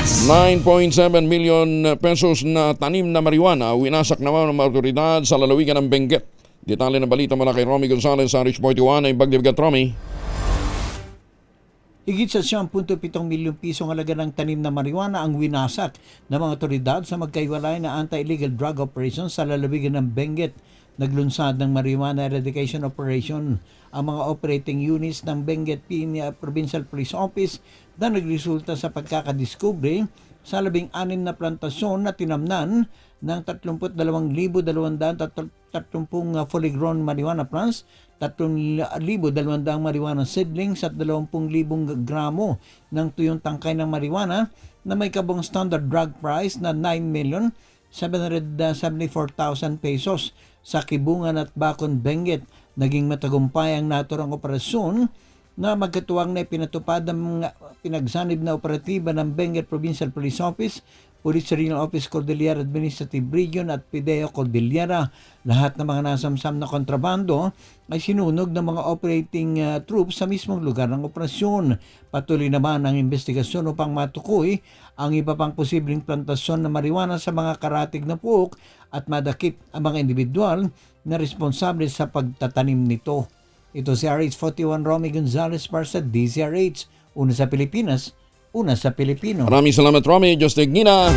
9.7 million pesos na tanim na marijuana winasak naman ng mga otoridad sa lalawigan ng Benguet. Detalye ng balita mula kay Romy Gonzalez sa Rich 41 ay Bagdibigat. Romy. Higit sa 10.7 milyong pisong halaga ng tanim na marijuana ang winasak ng mga otoridad sa magkaiwalay na anti-illegal drug operation sa lalawigan ng Benguet. Naglunsad ng Marijuana Eradication Operation ang mga operating units ng Benguet Provincial Police Office na nagresulta sa pagkakadiskubre sa 16 na plantasyon na tinamnan ng 32,230 fully grown marijuana plants, 3,200 marijuana seedlings at 20,000 gramo ng tuyong tangkay ng marijuana na may kabong standard drug price na 9,774,000 pesos sa Kibungan at Bacon, Benguet. Naging matagumpay ang naturang operasyon na magkatuwang na pinatupad ng pinagsanib na operatiba ng Benguet Provincial Police Office, Police Regional Office Cordillera Administrative Region at PIDEO Cordillera. Lahat ng mga nasamsam na kontrabando ay sinunog ng mga operating troops sa mismong lugar ng operasyon. Patuloy naman ang investigasyon upang matukoy ang iba pang posibleng plantasyon na marijuana sa mga karatig na puok at madakip ang mga individual na responsable sa pagtatanim nito. Ito si RH41 Romy Gonzalez para sa DZRH. Una sa Pilipinas, una sa Pilipino. Maraming salamat, Romy. Diyos Tegnina.